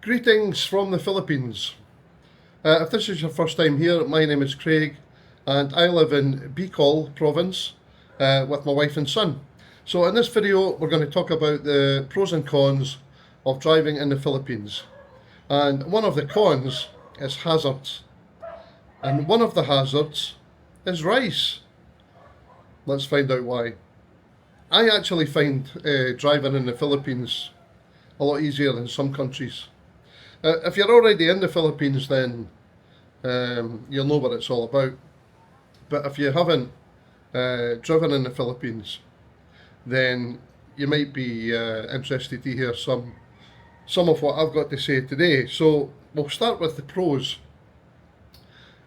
Greetings from the Philippines. If this is your first time here, my name is Craig and I live in Bicol province with my wife and son. So in this video we're going to talk about the pros and cons of driving in the Philippines. And one of the cons is hazards. And one of the hazards is rice. Let's find out why. I actually find driving in the Philippines a lot easier than some countries. If you're already in the Philippines, then you'll know what it's all about. But if you haven't driven in the Philippines, then you might be interested to hear some of what I've got to say today. So we'll start with the pros.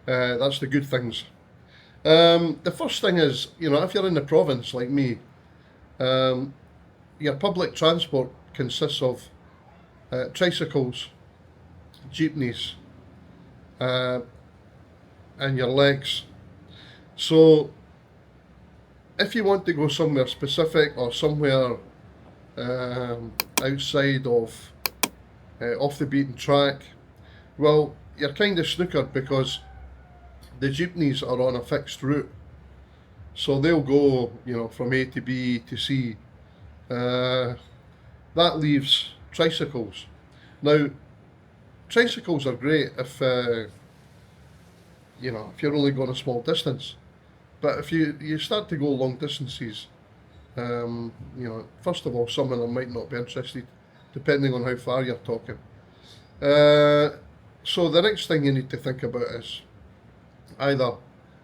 That's the good things. The first thing is, if you're in the province like me, your public transport consists of tricycles, jeepneys, and your legs. So if you want to go somewhere specific or somewhere outside of off the beaten track, well, you're kind of snookered because the jeepneys are on a fixed route. So they'll go, from A to B to C. That leaves tricycles. Now, tricycles are great if if you're only going a small distance. But if you start to go long distances, first of all, some of them might not be interested, depending on how far you're talking. So the next thing you need to think about is either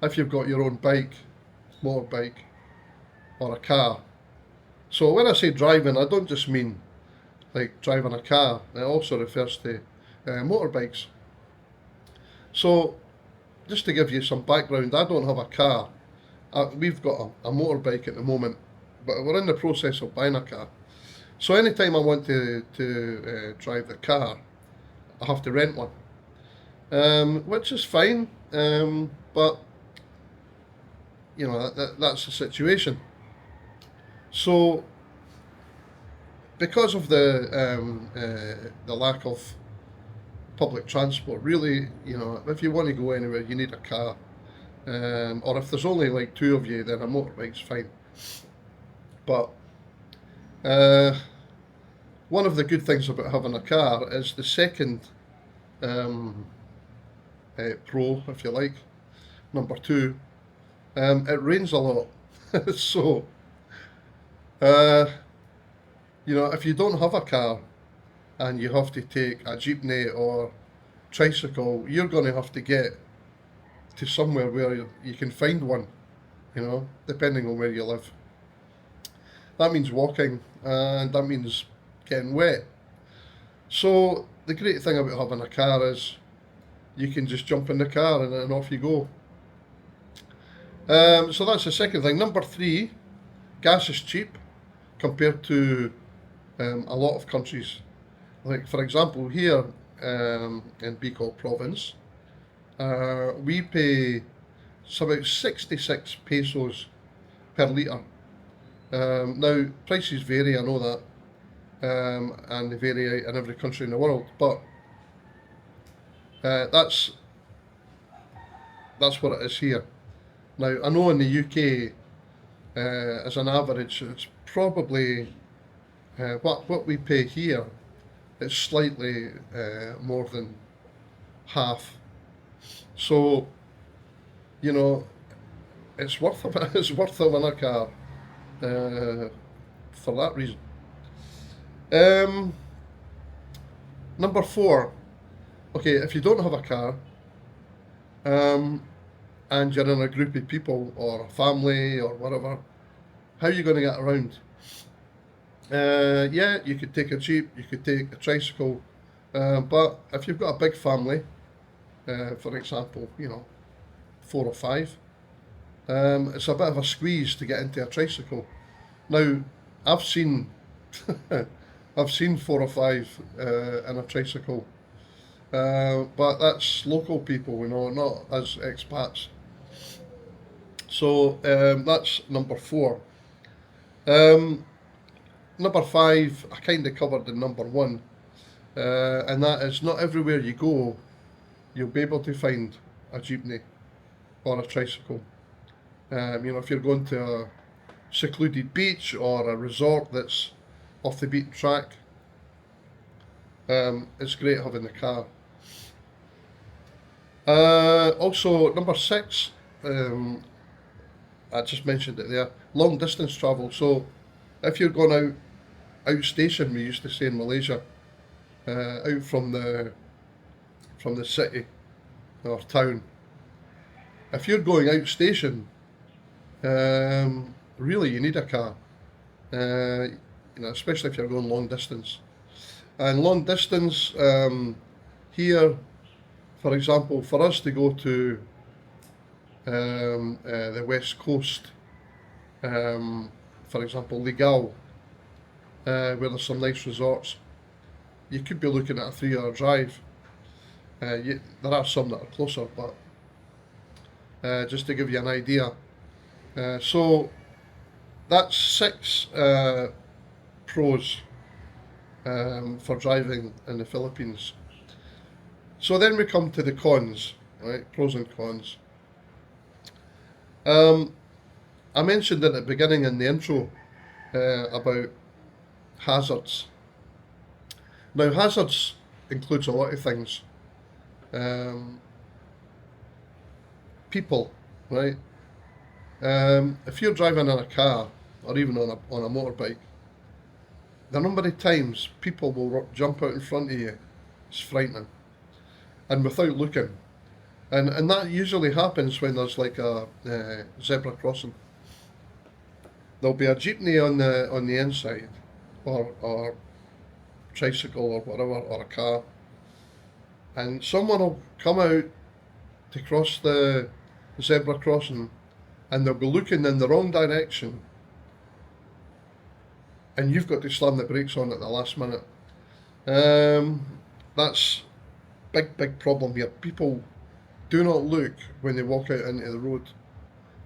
if you've got your own bike, motorbike, or a car. So when I say driving, I don't just mean like driving a car. It also refers to motorbikes. So just to give you some background, I don't have a car. We've got a motorbike at the moment, but we're in the process of buying a car. So anytime I want to drive the car, I have to rent one, which is fine, but that's the situation. So because of the lack of public transport, really, if you want to go anywhere, you need a car. Or if there's only like two of you, then a motorbike's fine. But one of the good things about having a car is the second pro, if you like, number two. It rains a lot. So, if you don't have a car and you have to take a jeepney or tricycle, you're going to have to get to somewhere where you can find one, depending on where you live. That means walking, and that means getting wet. So the great thing about having a car is you can just jump in the car and then off you go. So that's the second thing. Number three, gas is cheap compared to a lot of countries. Like, for example, here in Bicol province, we pay about 66 pesos per litre. Now, prices vary, I know that, and they vary in every country in the world, but that's what it is here. Now, I know in the UK, as an average, it's probably what we pay here is slightly more than half. So, it's worth having a car for that reason. Number four, okay, if you don't have a car, and you're in a group of people or a family or whatever, how are you going to get around? Yeah, you could take a jeep, you could take a tricycle, but if you've got a big family, for example, 4 or 5, it's a bit of a squeeze to get into a tricycle. Now, I've seen 4 or 5 in a tricycle, but that's local people, not as expats. So that's number 4. Number 5, I kind of covered in number 1. and that is not everywhere you go you'll be able to find a jeepney or a tricycle. If you're going to a secluded beach or a resort that's off the beaten track, it's great having the car. Also, number 6, I just mentioned it there, long distance travel. So if you're going outstation, we used to say in Malaysia, out from the city or town. If you're going outstation, really you need a car, especially if you're going long distance. And long distance here, for example, for us to go to the west coast, for example, Legal, where there's some nice resorts, you could be looking at a 3-hour drive. There are some that are closer, but just to give you an idea. So that's 6 pros for driving in the Philippines. So then we come to the cons, right? Pros and cons. I mentioned at the beginning in the intro about hazards. Now, hazards includes a lot of things. People, right? If you're driving in a car or even on a motorbike, the number of times people will jump out in front of you is frightening, and without looking. And that usually happens when there's like a zebra crossing. There'll be a jeepney on the inside, or tricycle or whatever, or a car, and someone will come out to cross the zebra crossing, and they'll be looking in the wrong direction, and you've got to slam the brakes on at the last minute. That's big problem here. People do not look when they walk out into the road.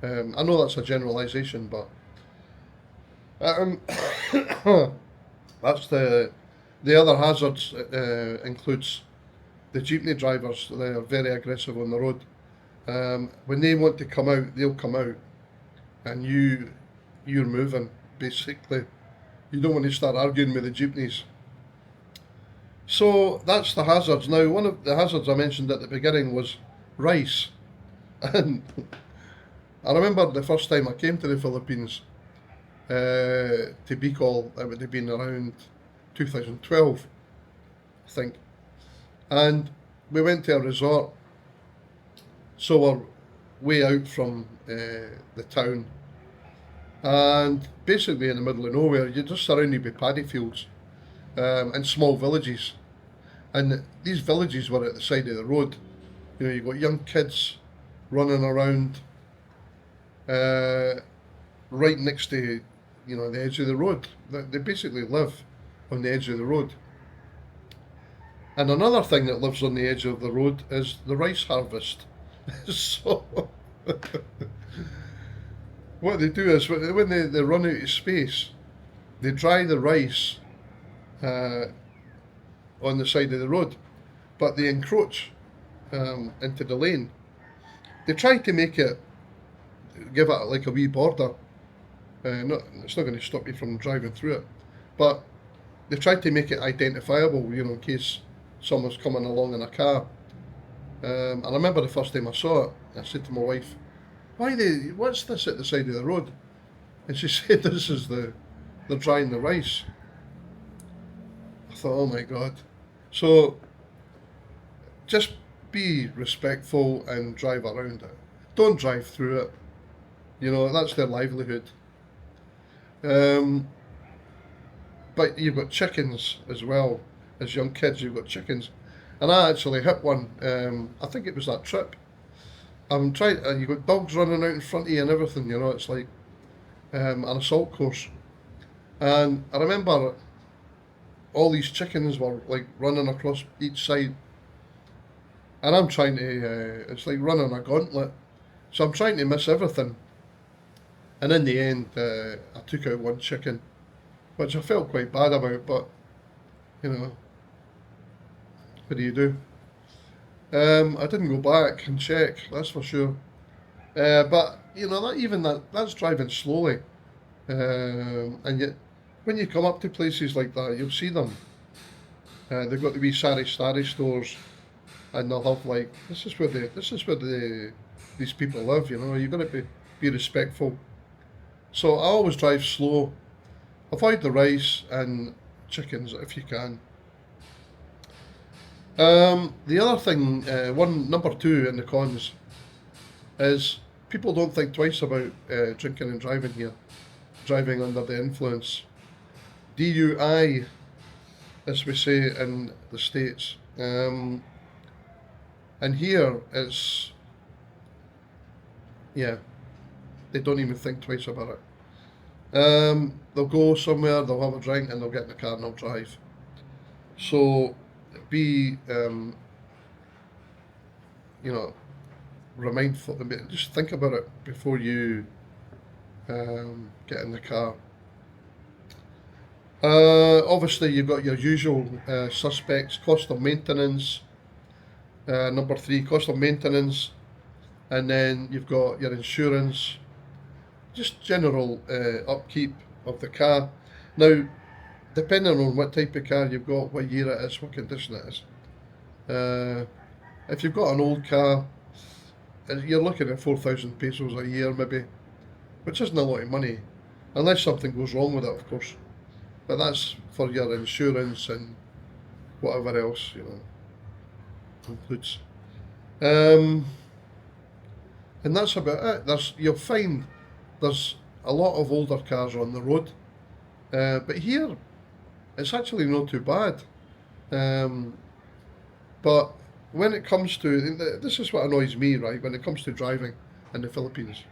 I know that's a generalisation, but that's the other hazards. Includes the jeepney drivers. They are very aggressive on the road. When they want to come out, they'll come out, and you're moving, basically. You don't want to start arguing with the jeepneys. So that's the hazards. Now, one of the hazards I mentioned at the beginning was rice. And I remember the first time I came to the Philippines, to Bicol, it would have been around 2012, I think. And we went to a resort, so we're way out from the town, and basically in the middle of nowhere. You're just surrounded by paddy fields and small villages, and these villages were at the side of the road. You've got young kids running around right next to the edge of the road. They basically live on the edge of the road. And another thing that lives on the edge of the road is the rice harvest. So what they do is when they run out of space, they dry the rice on the side of the road, but they encroach into the lane. They try to give it like a wee border. It's not going to stop you from driving through it, but they try to make it identifiable, in case someone's coming along in a car. And I remember the first time I saw it, I said to my wife, what's this at the side of the road? And she said, this is they're drying the rice. I thought, oh my God. So just be respectful and drive around it. Don't drive through it. That's their livelihood. But you've got chickens as well. As young kids, you've got chickens. And I actually hit one, I think it was that trip. You've got dogs running out in front of you and everything, it's like an assault course. And I remember all these chickens were like running across each side. And I'm trying to, it's like running a gauntlet. So I'm trying to miss everything. And in the end, I took out one chicken, which I felt quite bad about, but, What do you do? I didn't go back and check, that's for sure. But you know, that's driving slowly. And yet, when you come up to places like that, you'll see them. They've got the wee sari stari stores, and they'll have like these people live. You know, you've got to be respectful. So I always drive slow. Avoid the rice and chickens if you can. The other thing, number two in the cons, is people don't think twice about drinking and driving here, driving under the influence. DUI, as we say in the States. And here it's, yeah, they don't even think twice about it. They'll go somewhere, they'll have a drink, and they'll get in the car and they'll drive. So be, you know, mindful. Just think about it before you get in the car. Obviously, you've got your usual suspects: cost of maintenance. Number three, cost of maintenance, and then you've got your insurance. Just general upkeep of the car. Now, depending on what type of car you've got, what year it is, what condition it is. If you've got an old car, you're looking at 4,000 pesos a year maybe, which isn't a lot of money, unless something goes wrong with it, of course. But that's for your insurance and whatever else, you know, includes. And that's about it. You'll find there's a lot of older cars on the road, but here it's actually not too bad. But when it comes to, this is what annoys me, right? When it comes to driving in the Philippines,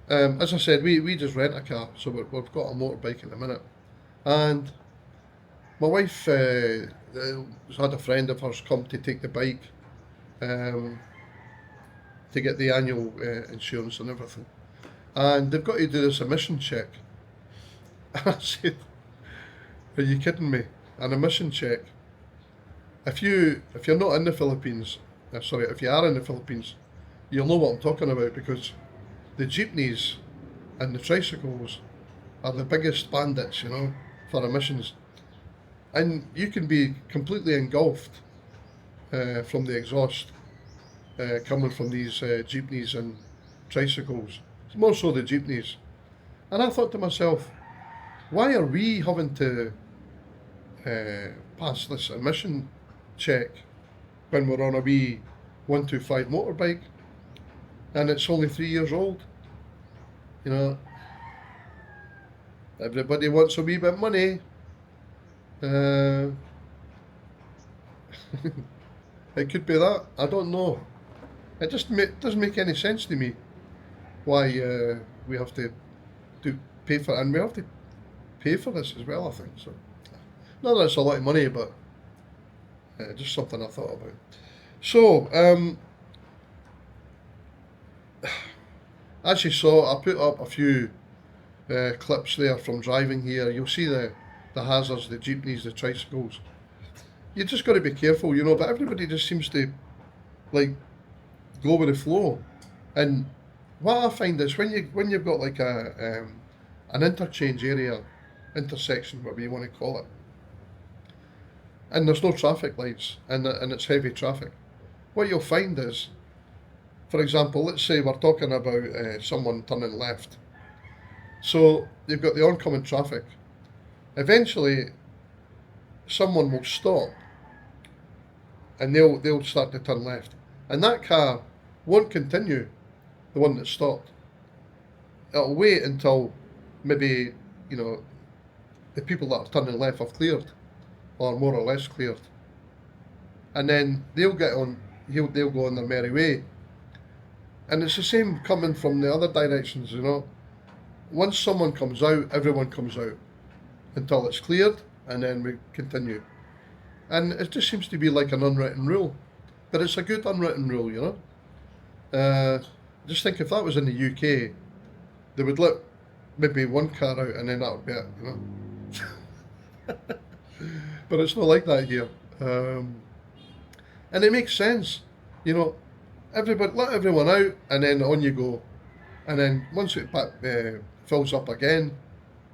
as I said, we just rent a car, so we've got a motorbike in a minute, and my wife had a friend of hers come to take the bike. To get the annual insurance and everything. And they've got to do this emission check. And I said, are you kidding me? An emission check? If you're not in the Philippines, if you are in the Philippines, you'll know what I'm talking about, because the jeepneys and the tricycles are the biggest bandits, you know, for emissions. And you can be completely engulfed from the exhaust. Coming from these jeepneys and tricycles, it's more so the jeepneys. And I thought to myself, why are we having to pass this emission check when we're on a wee 125 motorbike and it's only 3 years old? You know, everybody wants a wee bit of money. It could be that, I don't know. It just doesn't make any sense to me why we have to pay for it, and we have to pay for this as well, I think. So, not that it's a lot of money, but just something I thought about. So, as you saw, I put up a few clips there from driving here. You'll see the hazards, the jeepneys, the tricycles. You just got to be careful, you know, but everybody just seems to, like, go with the flow. And what I find is when you've got like an interchange area, intersection, whatever you want to call it, and there's no traffic lights and it's heavy traffic, what you'll find is, for example, let's say we're talking about someone turning left. So you've got the oncoming traffic. Eventually, someone will stop and they'll start to turn left, and that car won't continue, the one that stopped. It'll wait until maybe, you know, the people that are turning left have cleared, or more or less cleared, and then they'll go on their merry way. And it's the same coming from the other directions, you know. Once someone comes out, everyone comes out until it's cleared, and then we continue. And it just seems to be like an unwritten rule, but it's a good unwritten rule, you know. Just think if that was in the UK, they would let maybe one car out and then that would be it, you know. But it's not like that here. And it makes sense, you know. Everybody, let everyone out, and then on you go. And then once it fills up again,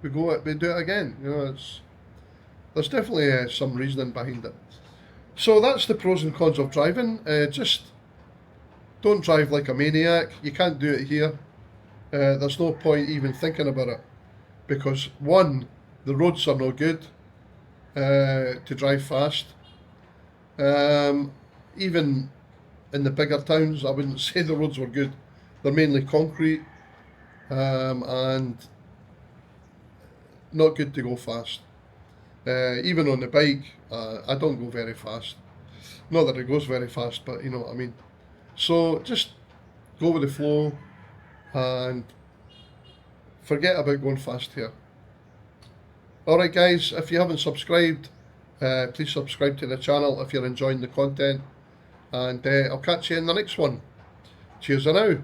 we do it again. You know, there's definitely some reasoning behind it. So that's the pros and cons of driving. Just don't drive like a maniac. You can't do it here. There's no point even thinking about it, because one, the roads are no good to drive fast. Even in the bigger towns, I wouldn't say the roads were good. They're mainly concrete, and not good to go fast. Even on the bike, I don't go very fast. Not that it goes very fast, but you know what I mean. So just go with the flow and forget about going fast here. Alright guys, if you haven't subscribed, please subscribe to the channel if you're enjoying the content, and I'll catch you in the next one. Cheers for now.